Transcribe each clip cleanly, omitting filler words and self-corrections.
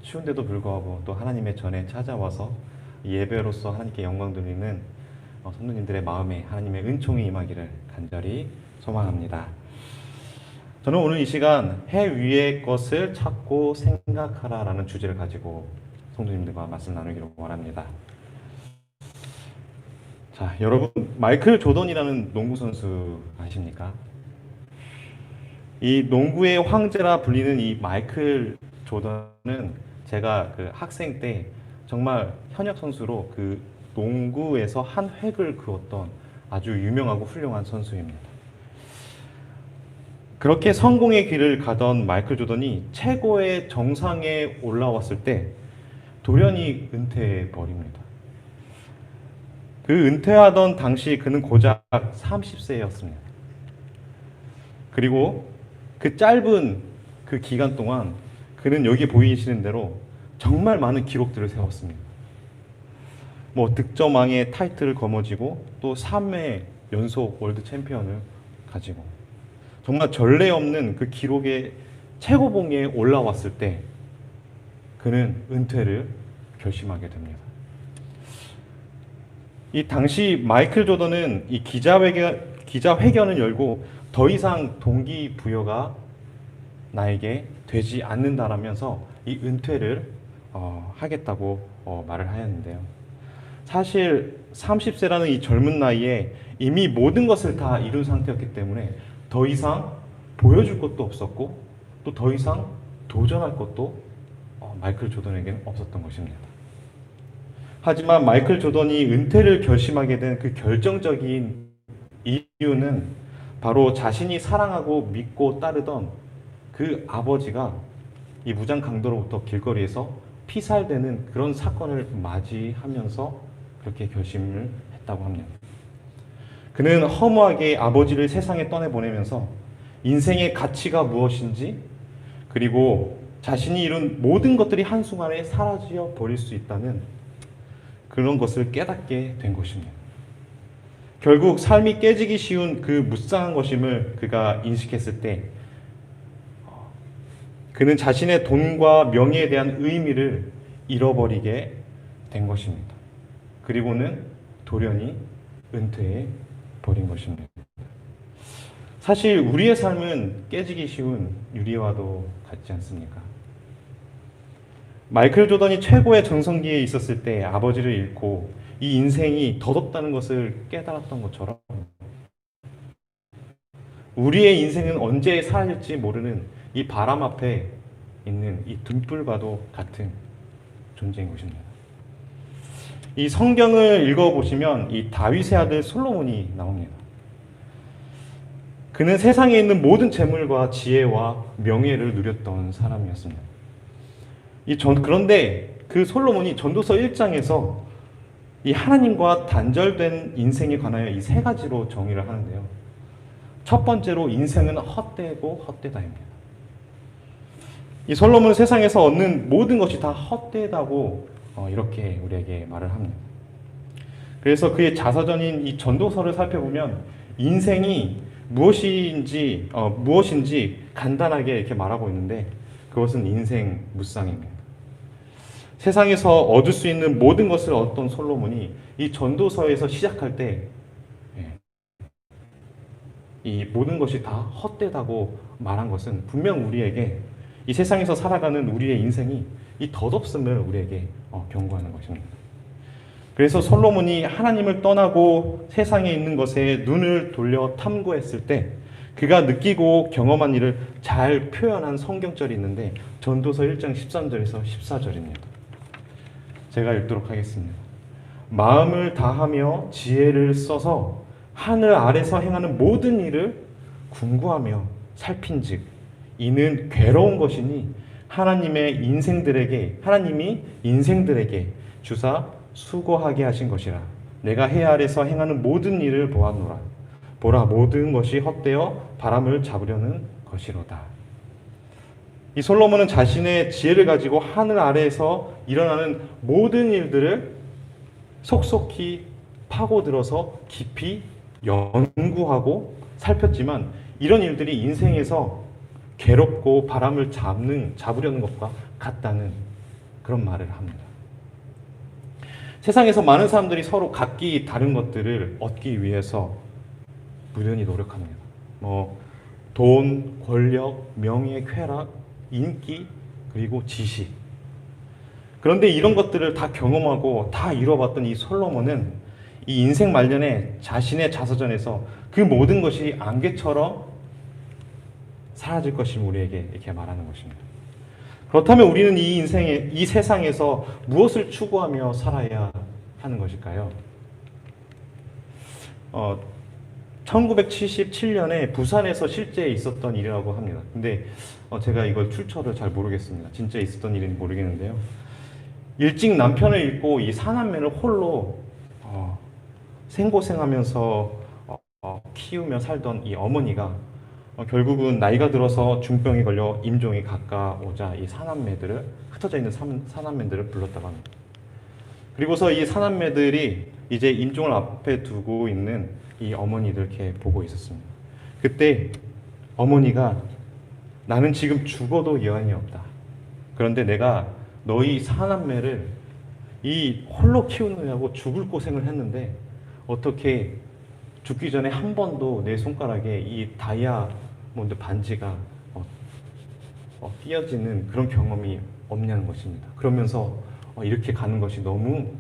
추운데도 불구하고 또 하나님의 전에 찾아와서 예배로서 하나님께 영광 돌리는 성도님들의 마음에 하나님의 은총이 임하기를 간절히 소망합니다. 저는 오늘 이 시간 해 위의 것을 찾고 생각하라라는 주제를 가지고 성도님들과 말씀 나누기로 원합니다. 자, 여러분 마이클 조던이라는 농구 선수 아십니까? 이 농구의 황제라 불리는 이 마이클 조던은 제가 그 학생 때 정말 현역 선수로 그 농구에서 한 획을 그었던 아주 유명하고 훌륭한 선수입니다. 그렇게 성공의 길을 가던 마이클 조던이 최고의 정상에 올라왔을 때 돌연히 은퇴해 버립니다. 그 은퇴하던 당시 그는 고작 30세였습니다. 그리고 그 짧은 그 기간 동안 그는 여기 보이시는 대로 정말 많은 기록들을 세웠습니다. 뭐 득점왕의 타이틀을 거머쥐고 또 3회 연속 월드 챔피언을 가지고 정말 전례 없는 그 기록의 최고봉에 올라왔을 때 그는 은퇴를 결심하게 됩니다. 이 당시 마이클 조던은 이 기자회견을 열고 더 이상 동기부여가 나에게 되지 않는다라면서 이 은퇴를 하겠다고 말을 하였는데요. 사실 30세라는 이 젊은 나이에 이미 모든 것을 다 이룬 상태였기 때문에 더 이상 보여줄 것도 없었고 또 더 이상 도전할 것도 마이클 조던에게는 없었던 것입니다. 하지만 마이클 조던이 은퇴를 결심하게 된 그 결정적인 이유는 바로 자신이 사랑하고 믿고 따르던 그 아버지가 이 무장 강도로부터 길거리에서 피살되는 그런 사건을 맞이하면서 그렇게 결심을 했다고 합니다. 그는 허무하게 아버지를 세상에 떠내보내면서 인생의 가치가 무엇인지 그리고 자신이 이룬 모든 것들이 한순간에 사라져 버릴 수 있다는 그런 것을 깨닫게 된 것입니다. 결국 삶이 깨지기 쉬운 그 무쌍한 것임을 그가 인식했을 때 그는 자신의 돈과 명예에 대한 의미를 잃어버리게 된 것입니다. 그리고는 돌연히 은퇴해 버린 것입니다. 사실 우리의 삶은 깨지기 쉬운 유리와도 같지 않습니까? 마이클 조던이 최고의 전성기에 있었을 때 아버지를 잃고 이 인생이 덧없다는 것을 깨달았던 것처럼 우리의 인생은 언제 사라질지 모르는 이 바람 앞에 있는 이 등불과도 같은 존재인 것입니다. 이 성경을 읽어보시면 이 다윗의 아들 솔로몬이 나옵니다. 그는 세상에 있는 모든 재물과 지혜와 명예를 누렸던 사람이었습니다. 그런데 그 솔로몬이 전도서 1장에서 이 하나님과 단절된 인생에 관하여 이 세 가지로 정의를 하는데요. 첫 번째로 인생은 헛되고 헛되다입니다. 이 솔로몬은 세상에서 얻는 모든 것이 다 헛되다고 이렇게 우리에게 말을 합니다. 그래서 그의 자서전인 이 전도서를 살펴보면 인생이 무엇인지 간단하게 이렇게 말하고 있는데 그것은 인생 무쌍입니다. 세상에서 얻을 수 있는 모든 것을 얻던 솔로몬이 이 전도서에서 시작할 때 이 모든 것이 다 헛되다고 말한 것은 분명 우리에게 이 세상에서 살아가는 우리의 인생이 이 덧없음을 우리에게 경고하는 것입니다. 그래서 솔로몬이 하나님을 떠나고 세상에 있는 것에 눈을 돌려 탐구했을 때 그가 느끼고 경험한 일을 잘 표현한 성경절이 있는데 전도서 1장 13절에서 14절입니다. 제가 읽도록 하겠습니다. 마음을 다하며 지혜를 써서 하늘 아래서 행하는 모든 일을 궁구하며 살핀즉 이는 괴로운 것이니 하나님이 인생들에게 주사 수고하게 하신 것이라. 내가 해 아래서 행하는 모든 일을 보았노라. 보라 모든 것이 헛되어 바람을 잡으려는 것이로다. 이 솔로몬은 자신의 지혜를 가지고 하늘 아래에서 일어나는 모든 일들을 속속히 파고들어서 깊이 연구하고 살폈지만 이런 일들이 인생에서 괴롭고 바람을 잡으려는 것과 같다는 그런 말을 합니다. 세상에서 많은 사람들이 서로 각기 다른 것들을 얻기 위해서 무던히 노력합니다. 돈, 권력, 명예, 쾌락, 인기, 그리고 지식. 그런데 이런 것들을 다 경험하고 다 이뤄봤던 이 솔로몬은 이 인생 말년에 자신의 자서전에서 그 모든 것이 안개처럼 사라질 것임을 우리에게 이렇게 말하는 것입니다. 그렇다면 우리는 이 세상에서 무엇을 추구하며 살아야 하는 것일까요? 1977년에 부산에서 실제 있었던 일이라고 합니다. 근데 제가 이걸 출처를 잘 모르겠습니다. 진짜 있었던 일인지 모르겠는데요. 일찍 남편을 잃고 이 사남매를 홀로 생고생하면서 키우며 살던 이 어머니가 결국은 나이가 들어서 중병에 걸려 임종이 가까우자 이 사남매들을 흩어져 있는 사남매들을 불렀다고 합니다. 그리고서 이 사남매들이 이제 임종을 앞에 두고 있는 이 어머니들 이렇게 보고 있었습니다. 그때 어머니가 나는 지금 죽어도 여한이 없다. 그런데 내가 너희 사남매를 이 홀로 키우느냐고 죽을 고생을 했는데 어떻게 죽기 전에 한 번도 내 손가락에 이 다이아몬드 반지가 띄어지는 그런 경험이 없냐는 것입니다. 그러면서 이렇게 가는 것이 너무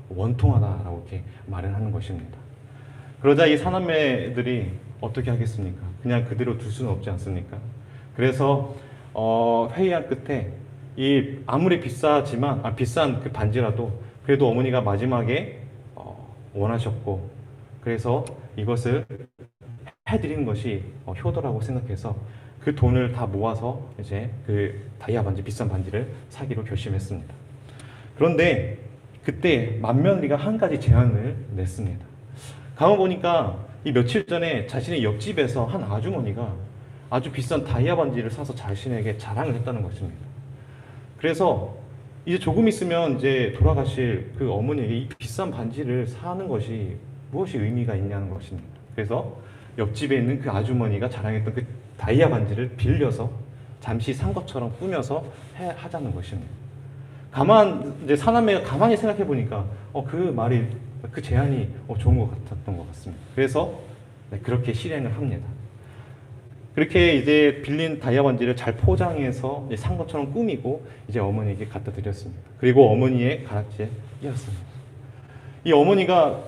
원통하다라고 이렇게 말을 하는 것입니다. 그러자 이 사남매들이 어떻게 하겠습니까? 그냥 그대로 둘 수는 없지 않습니까? 그래서 회의한 끝에 이 아무리 비싼 그 반지라도 그래도 어머니가 마지막에 원하셨고 그래서 이것을 해드리는 것이 효도라고 생각해서 그 돈을 다 모아서 이제 그 다이아 반지, 비싼 반지를 사기로 결심했습니다. 그런데 그때 맏며느리가 한 가지 제안을 냈습니다. 가만 보니까 이 며칠 전에 자신의 옆집에서 한 아주머니가 아주 비싼 다이아 반지를 사서 자신에게 자랑을 했다는 것입니다. 그래서 이제 조금 있으면 이제 돌아가실 그 어머니에게 이 비싼 반지를 사는 것이 무엇이 의미가 있냐는 것입니다. 그래서 옆집에 있는 그 아주머니가 자랑했던 그 다이아 반지를 빌려서 잠시 산 것처럼 꾸며서 하자는 것입니다. 이제 사남매가 가만히 생각해 보니까 그 제안이 좋은 것 같았던 것 같습니다. 그래서 그렇게 실행을 합니다. 그렇게 이제 빌린 다이아 반지를 잘 포장해서 이제 산 것처럼 꾸미고 이제 어머니에게 갖다 드렸습니다. 그리고 어머니의 가락지에 끼웠습니다. 이 어머니가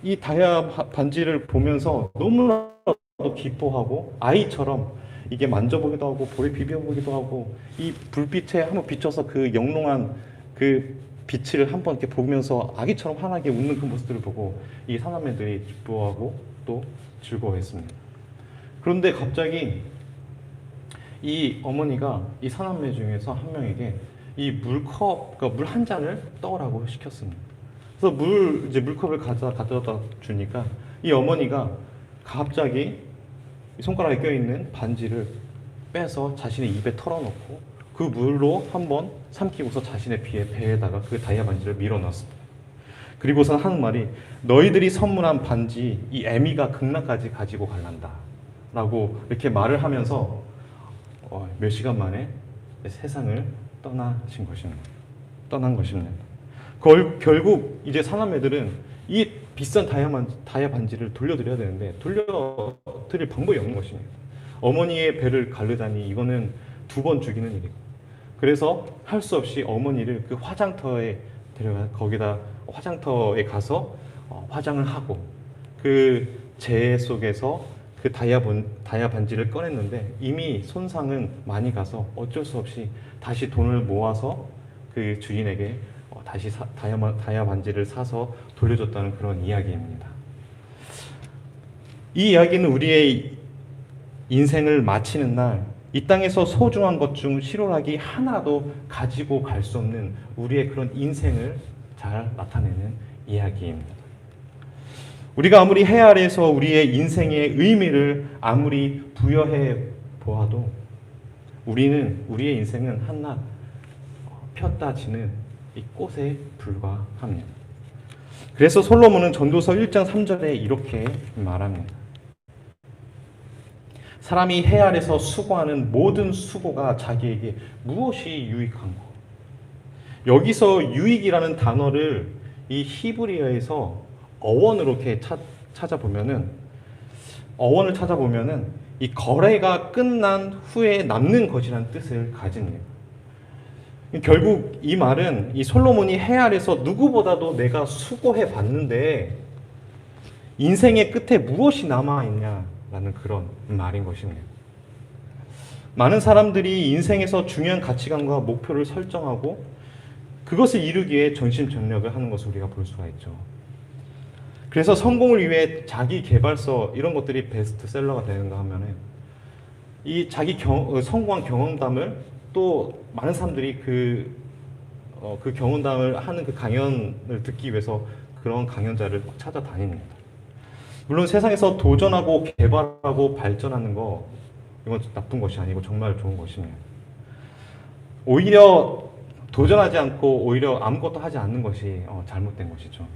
이 다이아 반지를 보면서 너무나도 기뻐하고 아이처럼 이게 만져보기도 하고 볼에 비벼보기도 하고 이 불빛에 한번 비춰서 그 영롱한 그 빛을 한번 이렇게 보면서 아기처럼 환하게 웃는 그 모습들을 보고 이 사남매들이 기뻐하고 또 즐거워했습니다. 그런데 갑자기 이 어머니가 이 사남매 중에서 한 명에게 이 그러니까 물 한 잔을 떠오라고 시켰습니다. 그래서 물컵을 가져다 주니까 이 어머니가 갑자기 손가락에 껴있는 반지를 빼서 자신의 입에 털어놓고 그 물로 한번 삼키고서 자신의 배에다가 그 다이아 반지를 밀어넣었습니다. 그리고서 하는 말이 너희들이 선물한 반지 이 애미가 극락까지 가지고 갈란다 라고 이렇게 말을 하면서 몇 시간 만에 세상을 떠난 것입니다. 결국 이제 사남매들은 이 비싼 다이아 반지를 돌려드려야 되는데 돌려드릴 방법이 없는 것입니다. 어머니의 배를 가르다니 이거는 2번 죽이는 일이고 그래서 할 수 없이 어머니를 그 화장터에 거기다 화장터에 가서 화장을 하고 그 재 속에서 그 다이아 반지를 꺼냈는데 이미 손상은 많이 가서 어쩔 수 없이 다시 돈을 모아서 그 주인에게 다시 다이아 반지를 사서 돌려줬다는 그런 이야기입니다. 이 이야기는 우리의 인생을 마치는 날 이 땅에서 소중한 것 중 실오라기 하나도 가지고 갈 수 없는 우리의 그런 인생을 잘 나타내는 이야기입니다. 우리가 아무리 해 아래에서 우리의 인생의 의미를 아무리 부여해 보아도 우리의 인생은 한낱 폈다 지는 이 꽃에 불과합니다. 그래서 솔로몬은 전도서 1장 3절에 이렇게 말합니다. 사람이 해 아래서 수고하는 모든 수고가 자기에게 무엇이 유익한고 여기서 유익이라는 단어를 이 히브리어에서 어원으로 이렇게 찾아보면은 어원을 찾아보면은 이 거래가 끝난 후에 남는 것이라는 뜻을 가집니다. 결국 이 말은 이 솔로몬이 해 아래서 누구보다도 내가 수고해 봤는데 인생의 끝에 무엇이 남아 있냐라는 그런 말인 것입니다. 많은 사람들이 인생에서 중요한 가치관과 목표를 설정하고 그것을 이루기 위해 전심전력을 하는 것을 우리가 볼 수가 있죠. 그래서 성공을 위해 자기 개발서 이런 것들이 베스트셀러가 되는가 하면은 이 자기 성공한 경험담을 또 많은 사람들이 그 경험담을 하는 그 강연을 듣기 위해서 그런 강연자를 찾아다닙니다. 물론 세상에서 도전하고 개발하고 발전하는 거 이건 나쁜 것이 아니고 정말 좋은 것입니다. 오히려 도전하지 않고 오히려 아무것도 하지 않는 것이 잘못된 것이죠.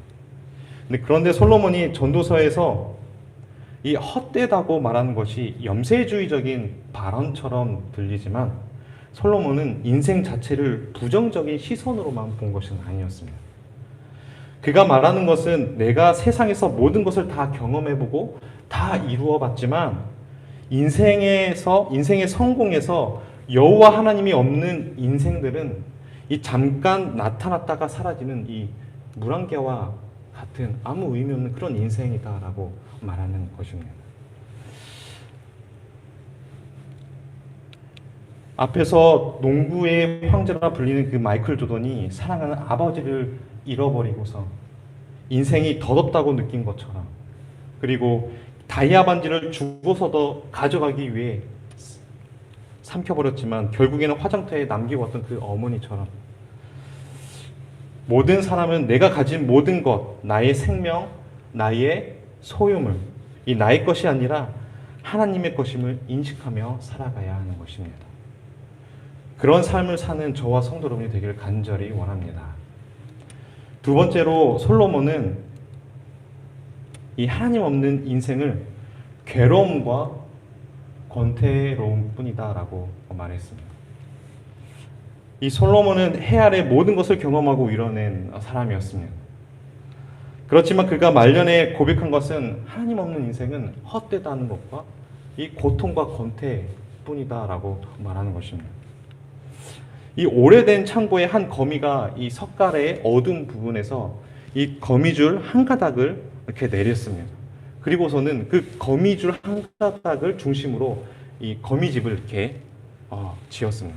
그런데 솔로몬이 전도서에서 이 헛되다고 말하는 것이 염세주의적인 발언처럼 들리지만 솔로몬은 인생 자체를 부정적인 시선으로만 본 것은 아니었습니다. 그가 말하는 것은 내가 세상에서 모든 것을 다 경험해보고 다 이루어봤지만 인생의 성공에서 여호와 하나님이 없는 인생들은 이 잠깐 나타났다가 사라지는 이 물안개와 같은 아무 의미 없는 그런 인생이다라고 말하는 것입니다. 앞에서 농구의 황제라 불리는 그 마이클 조던이 사랑하는 아버지를 잃어버리고서 인생이 더럽다고 느낀 것처럼, 그리고 다이아 반지를 주고서도 가져가기 위해 삼켜버렸지만 결국에는 화장터에 남기고 왔던 그 어머니처럼 모든 사람은 내가 가진 모든 것, 나의 생명, 나의 소유물, 이 나의 것이 아니라 하나님의 것임을 인식하며 살아가야 하는 것입니다. 그런 삶을 사는 저와 성도 여러분이 되기를 간절히 원합니다. 두 번째로 솔로몬은 이 하나님 없는 인생을 괴로움과 권태로움 뿐이다라고 말했습니다. 이 솔로몬은 해 아래 모든 것을 경험하고 이뤄낸 사람이었습니다. 그렇지만 그가 말년에 고백한 것은 하나님 없는 인생은 헛되다는 것과 이 고통과 권태뿐이다라고 말하는 것입니다. 이 오래된 창고의 한 거미가 이 석가래의 어두운 부분에서 이 거미줄 한 가닥을 이렇게 내렸습니다. 그리고서는 그 거미줄 한 가닥을 중심으로 이 거미집을 이렇게 지었습니다.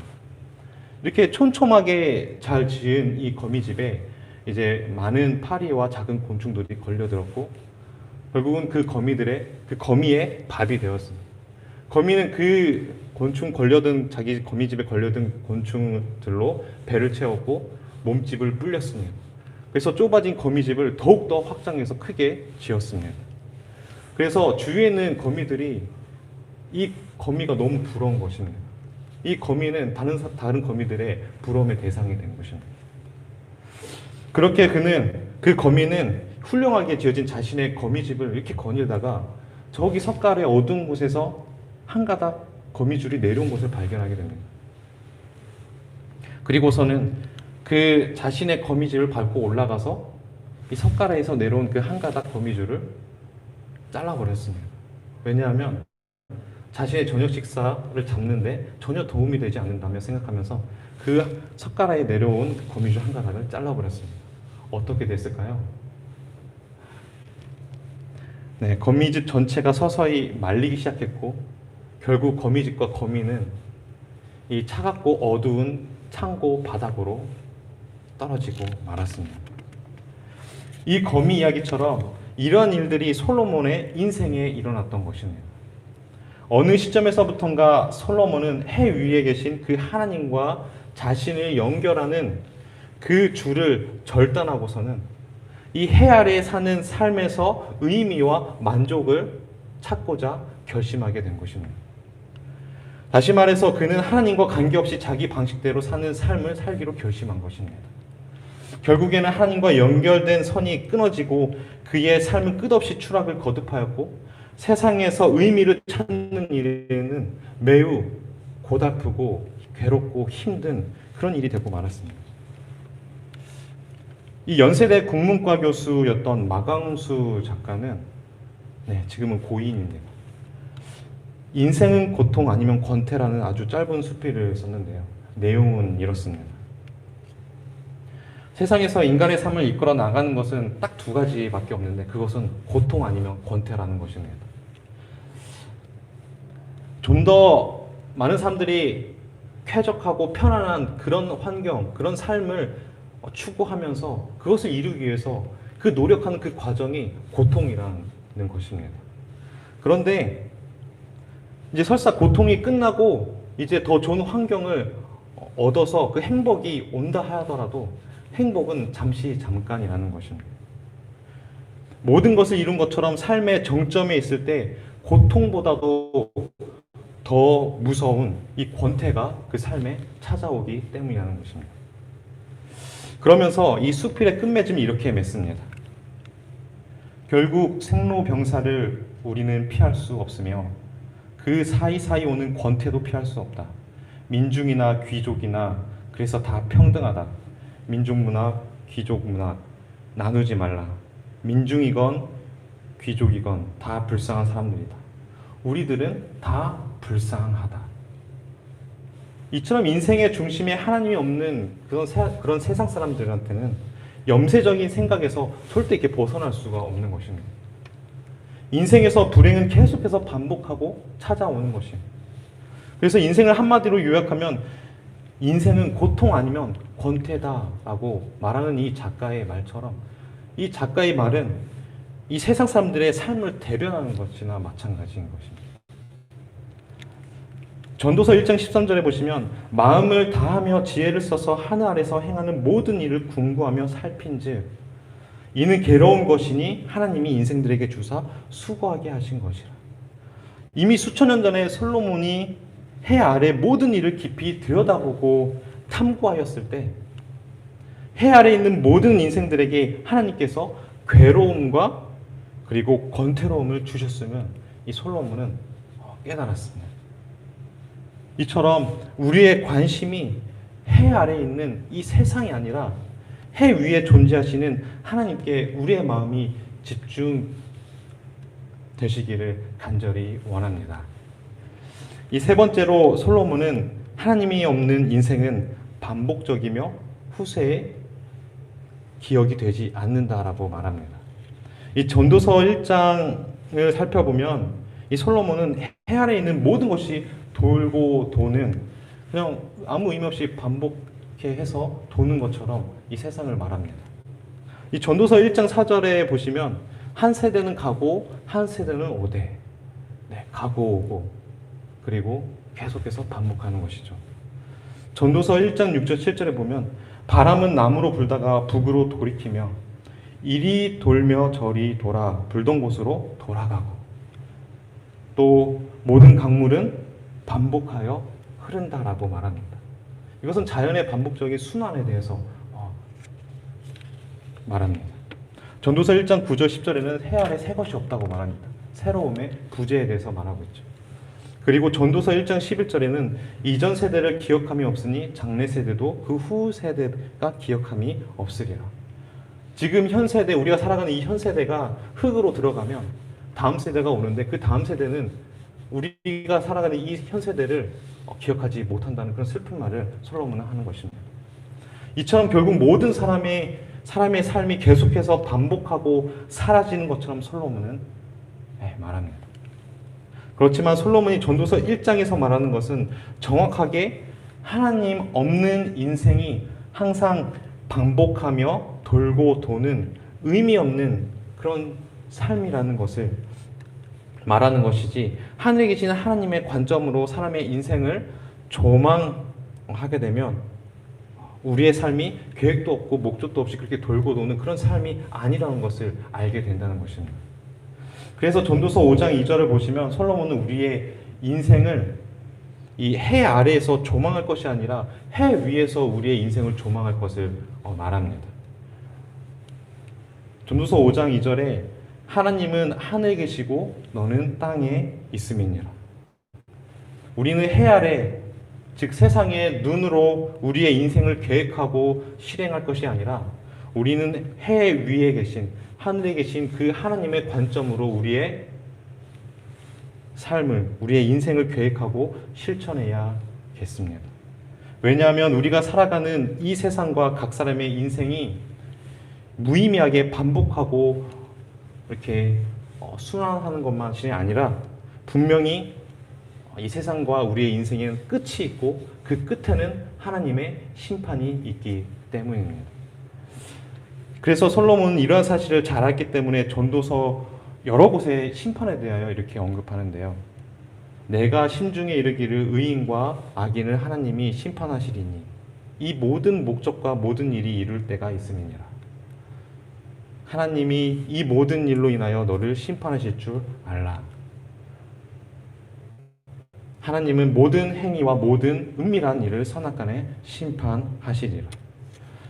이렇게 촘촘하게 잘 지은 이 거미집에 이제 많은 파리와 작은 곤충들이 걸려들었고 결국은 그 거미의 밥이 되었습니다. 거미는 그 자기 거미집에 걸려든 곤충들로 배를 채웠고 몸집을 불렸습니다. 그래서 좁아진 거미집을 더욱더 확장해서 크게 지었습니다. 그래서 주위에 있는 거미들이 이 거미가 너무 부러운 것입니다. 이 거미는 다른 거미들의 부러움의 대상이 된 것입니다. 그렇게 그 거미는 훌륭하게 지어진 자신의 거미집을 이렇게 거닐다가 저기 석가래 어두운 곳에서 한 가닥 거미줄이 내려온 것을 발견하게 됩니다. 그리고서는 그 자신의 거미집을 밟고 올라가서 이 석가래에서 내려온 그 한 가닥 거미줄을 잘라버렸습니다. 왜냐하면 자신의 저녁 식사를 잡는데 전혀 도움이 되지 않는다며 생각하면서 그 석가래에 내려온 거미줄 한 가닥을 잘라버렸습니다. 어떻게 됐을까요? 네, 거미집 전체가 서서히 말리기 시작했고 결국 거미집과 거미는 이 차갑고 어두운 창고 바닥으로 떨어지고 말았습니다. 이 거미 이야기처럼 이러한 일들이 솔로몬의 인생에 일어났던 것입니다. 어느 시점에서부턴가 솔로몬은 해 위에 계신 그 하나님과 자신을 연결하는 그 줄을 절단하고서는 이 해 아래에 사는 삶에서 의미와 만족을 찾고자 결심하게 된 것입니다. 다시 말해서 그는 하나님과 관계없이 자기 방식대로 사는 삶을 살기로 결심한 것입니다. 결국에는 하나님과 연결된 선이 끊어지고 그의 삶은 끝없이 추락을 거듭하였고 세상에서 의미를 찾는 일에는 매우 고달프고 괴롭고 힘든 그런 일이 되고 말았습니다. 이 연세대 국문과 교수였던 마광수 작가는 지금은 고인인데요. 인생은 고통 아니면 권태라는 아주 짧은 수필을 썼는데요. 내용은 이렇습니다. 세상에서 인간의 삶을 이끌어 나가는 것은 딱 두 가지밖에 없는데 그것은 고통 아니면 권태라는 것입니다. 좀 더 많은 사람들이 쾌적하고 편안한 그런 환경, 그런 삶을 추구하면서 그것을 이루기 위해서 그 노력하는 그 과정이 고통이라는 것입니다. 그런데 이제 설사 고통이 끝나고 이제 더 좋은 환경을 얻어서 그 행복이 온다 하더라도 행복은 잠깐이라는 것입니다. 모든 것을 이룬 것처럼 삶의 정점에 있을 때 고통보다도 더 무서운 이 권태가 그 삶에 찾아오기 때문이라는 것입니다. 그러면서 이 수필의 끝맺음이 이렇게 맺습니다. 결국 생로병사를 우리는 피할 수 없으며 그 사이사이 오는 권태도 피할 수 없다. 민중이나 귀족이나 그래서 다 평등하다. 민족문화, 귀족문화 나누지 말라. 민중이건 귀족이건 다 불쌍한 사람들이다. 우리들은 다 불쌍하다. 이처럼 인생의 중심에 하나님이 없는 그런 세상 사람들한테는 염세적인 생각에서 절대 이렇게 벗어날 수가 없는 것입니다. 인생에서 불행은 계속해서 반복하고 찾아오는 것입니다. 그래서 인생을 한마디로 요약하면 인생은 고통 아니면 권태다라고 말하는 이 작가의 말처럼 이 작가의 말은 이 세상 사람들의 삶을 대변하는 것이나 마찬가지인 것입니다. 전도서 1장 13절에 보시면 마음을 다하며 지혜를 써서 하늘 아래서 행하는 모든 일을 궁구하며 살핀즉 이는 괴로운 것이니 하나님이 인생들에게 주사 수고하게 하신 것이라. 이미 수천 년 전에 솔로몬이 해 아래 모든 일을 깊이 들여다보고 탐구하였을 때 해 아래 있는 모든 인생들에게 하나님께서 괴로움과 그리고 권태로움을 주셨으면 이 솔로몬은 깨달았습니다. 이처럼 우리의 관심이 해 아래 있는 이 세상이 아니라 해 위에 존재하시는 하나님께 우리의 마음이 집중되시기를 간절히 원합니다. 이 세 번째로 솔로몬은 하나님이 없는 인생은 반복적이며 후세에 기억이 되지 않는다라고 말합니다. 이 전도서 1장을 살펴보면 이 솔로몬은 해 아래 있는 모든 것이 돌고 도는 그냥 아무 의미 없이 반복해 해서 도는 것처럼 이 세상을 말합니다. 이 전도서 1장 4절에 보시면 한 세대는 가고 한 세대는 오되 가고 오고 그리고 계속해서 반복하는 것이죠. 전도서 1장 6절 7절에 보면 바람은 남으로 불다가 북으로 돌이키며 이리 돌며 저리 돌아 불던 곳으로 돌아가고 또 모든 강물은 반복하여 흐른다라고 말합니다. 이것은 자연의 반복적인 순환에 대해서 말합니다. 전도서 1장 9절 10절에는 해 아래 새 것이 없다고 말합니다. 새로움의 부재에 대해서 말하고 있죠. 그리고 전도서 1장 11절에는 이전 세대를 기억함이 없으니 장래 세대도 그 후 세대가 기억함이 없으리라. 지금 현 세대, 우리가 살아가는 이 현 세대가 흙으로 들어가면 다음 세대가 오는데 그 다음 세대는 우리가 살아가는 이 현 세대를 기억하지 못한다는 그런 슬픈 말을 솔로몬은 하는 것입니다. 이처럼 결국 모든 사람의 삶이 계속해서 반복하고 사라지는 것처럼 솔로몬은 말합니다. 그렇지만 솔로몬이 전도서 1장에서 말하는 것은 정확하게 하나님 없는 인생이 항상 반복하며 돌고 도는 의미 없는 그런 삶이라는 것을 말하는 것이지 하늘에 계시는 하나님의 관점으로 사람의 인생을 조망하게 되면 우리의 삶이 계획도 없고 목적도 없이 그렇게 돌고 도는 그런 삶이 아니라는 것을 알게 된다는 것입니다. 그래서 전도서 5장 2절을 보시면 솔로몬은 우리의 인생을 이 해 아래에서 조망할 것이 아니라 해 위에서 우리의 인생을 조망할 것을 말합니다. 전도서 5장 2절에 하나님은 하늘에 계시고 너는 땅에 있음이니라. 우리는 해 아래 즉 세상의 눈으로 우리의 인생을 계획하고 실행할 것이 아니라 우리는 해 위에 계신, 하늘에 계신 그 하나님의 관점으로 우리의 삶을, 우리의 인생을 계획하고 실천해야겠습니다. 왜냐하면 우리가 살아가는 이 세상과 각 사람의 인생이 무의미하게 반복하고 이렇게 순환하는 것만이 아니라 분명히 이 세상과 우리의 인생에는 끝이 있고 그 끝에는 하나님의 심판이 있기 때문입니다. 그래서 솔로몬은 이러한 사실을 잘 알기 때문에 전도서 여러 곳에 심판에 대하여 이렇게 언급하는데요. 내가 심중에 이르기를 의인과 악인을 하나님이 심판하시리니 이 모든 목적과 모든 일이 이룰 때가 있음이니라. 하나님이 이 모든 일로 인하여 너를 심판하실 줄 알라. 하나님은 모든 행위와 모든 은밀한 일을 선악간에 심판하시리라.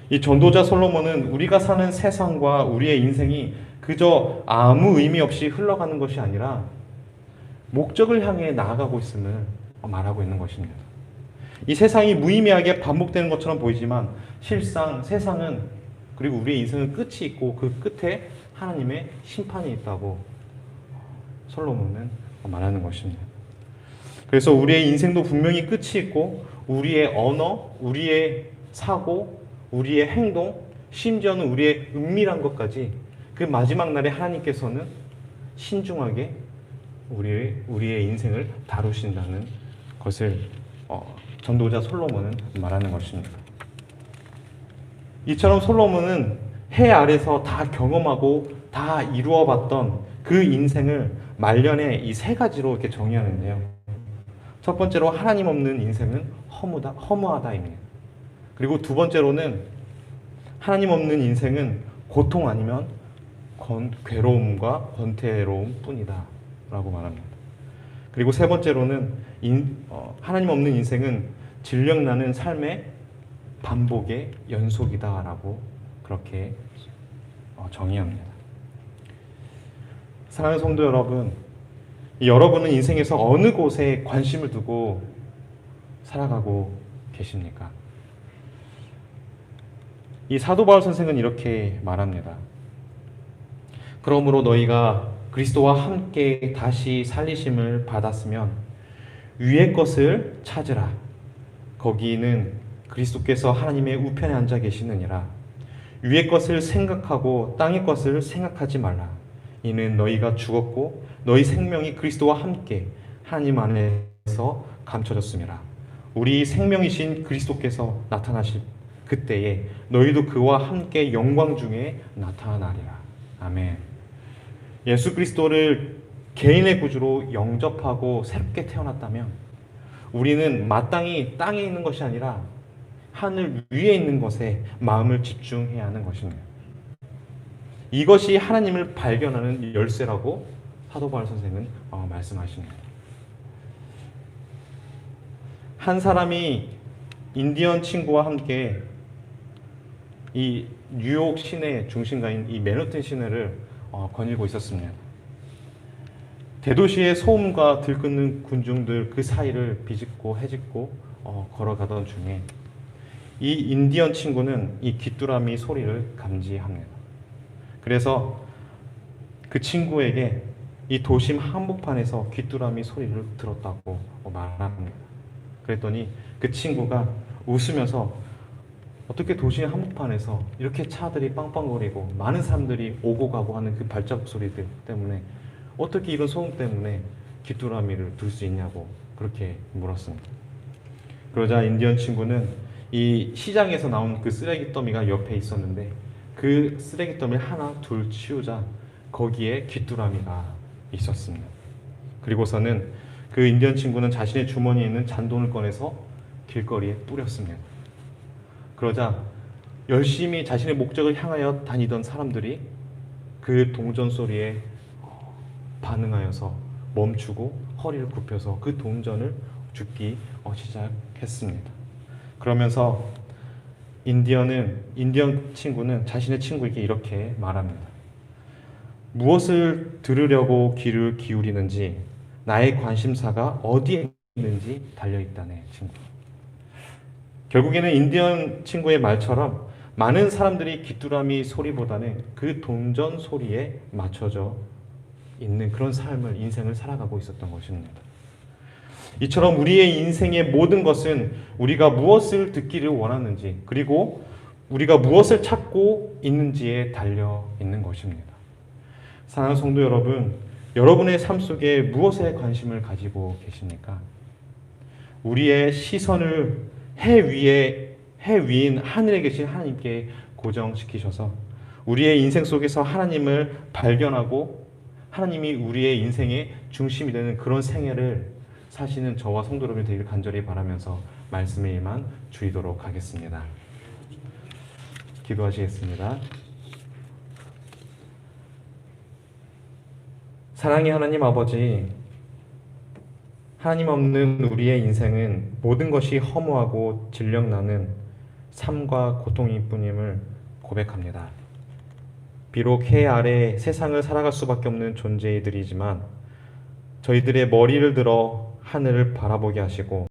이 전도자 솔로몬은 우리가 사는 세상과 우리의 인생이 그저 아무 의미 없이 흘러가는 것이 아니라 목적을 향해 나아가고 있음을 말하고 있는 것입니다. 이 세상이 무의미하게 반복되는 것처럼 보이지만 실상 세상은, 그리고 우리의 인생은 끝이 있고 그 끝에 하나님의 심판이 있다고 솔로몬은 말하는 것입니다. 그래서 우리의 인생도 분명히 끝이 있고 우리의 언어, 우리의 사고, 우리의 행동, 심지어는 우리의 은밀한 것까지 그 마지막 날에 하나님께서는 신중하게 우리의 인생을 다루신다는 것을 전도자 솔로몬은 말하는 것입니다. 이처럼 솔로몬은 해 아래서 다 경험하고 다 이루어봤던 그 인생을 말년에 이 세 가지로 이렇게 정의하는데요. 첫 번째로 하나님 없는 인생은 허무하다입니다. 그리고 두 번째로는 하나님 없는 인생은 고통 아니면 괴로움과 권태로움 뿐이다 라고 말합니다. 그리고 세 번째로는 하나님 없는 인생은 질력나는 삶의 반복의 연속이다 라고 그렇게 정의합니다. 사랑하는 성도 여러분, 여러분은 인생에서 어느 곳에 관심을 두고 살아가고 계십니까? 이 사도 바울 선생은 이렇게 말합니다. 그러므로 너희가 그리스도와 함께 다시 살리심을 받았으면 위의 것을 찾으라. 거기는 그리스도께서 하나님의 우편에 앉아 계시느니라. 위의 것을 생각하고 땅의 것을 생각하지 말라. 이는 너희가 죽었고 너희 생명이 그리스도와 함께 하나님 안에서 감춰졌음이라. 우리 생명이신 그리스도께서 나타나실 그때에 너희도 그와 함께 영광 중에 나타나리라. 아멘. 예수 그리스도를 개인의 구주로 영접하고 새롭게 태어났다면 우리는 마땅히 땅에 있는 것이 아니라 하늘 위에 있는 것에 마음을 집중해야 하는 것입니다. 이것이 하나님을 발견하는 열쇠라고 사도 바울 선생은 말씀하십니다. 한 사람이 인디언 친구와 함께 이 뉴욕 시내 중심가인 이 맨하튼 시내를 거닐고 있었습니다. 대도시의 소음과 들끓는 군중들 그 사이를 비집고 헤집고 걸어가던 중에 이 인디언 친구는 이 귀뚜라미 소리를 감지합니다. 그래서 그 친구에게 이 도심 한복판에서 귀뚜라미 소리를 들었다고 말합니다. 그랬더니 그 친구가 웃으면서 어떻게 도시 한복판에서 이렇게 차들이 빵빵거리고 많은 사람들이 오고 가고 하는 그 발자국 소리들 때문에 어떻게 이런 소음 때문에 귀뚜라미를 둘 수 있냐고 그렇게 물었습니다. 그러자 인디언 친구는 이 시장에서 나온 그 쓰레기 더미가 옆에 있었는데 그 쓰레기 더미 하나 둘 치우자 거기에 귀뚜라미가 있었습니다. 그리고서는 그 인디언 친구는 자신의 주머니에 있는 잔돈을 꺼내서 길거리에 뿌렸습니다. 그러자 열심히 자신의 목적을 향하여 다니던 사람들이 그 동전 소리에 반응하여서 멈추고 허리를 굽혀서 그 동전을 줍기 시작했습니다. 그러면서 인디언 친구는 자신의 친구에게 이렇게 말합니다. 무엇을 들으려고 귀를 기울이는지 나의 관심사가 어디에 있는지 달려있다네 친구. 결국에는 인디언 친구의 말처럼 많은 사람들이 귀뚜라미 소리보다는 그 동전 소리에 맞춰져 있는 그런 삶을, 인생을 살아가고 있었던 것입니다. 이처럼 우리의 인생의 모든 것은 우리가 무엇을 듣기를 원하는지, 그리고 우리가 무엇을 찾고 있는지에 달려 있는 것입니다. 사랑하는 성도 여러분, 여러분의 삶 속에 무엇에 관심을 가지고 계십니까? 우리의 시선을 해 위인 하늘에 계신 하나님께 고정시키셔서 우리의 인생 속에서 하나님을 발견하고 하나님이 우리의 인생의 중심이 되는 그런 생애를 사시는 저와 성도 여러분이 되길 간절히 바라면서 말씀에 임한 주이도록 하겠습니다. 기도하시겠습니다. 사랑의 하나님 아버지, 하나님 없는 우리의 인생은 모든 것이 허무하고 질력나는 삶과 고통일 뿐임을 고백합니다. 비록 해 아래 세상을 살아갈 수밖에 없는 존재이들이지만 저희들의 머리를 들어 하늘을 바라보게 하시고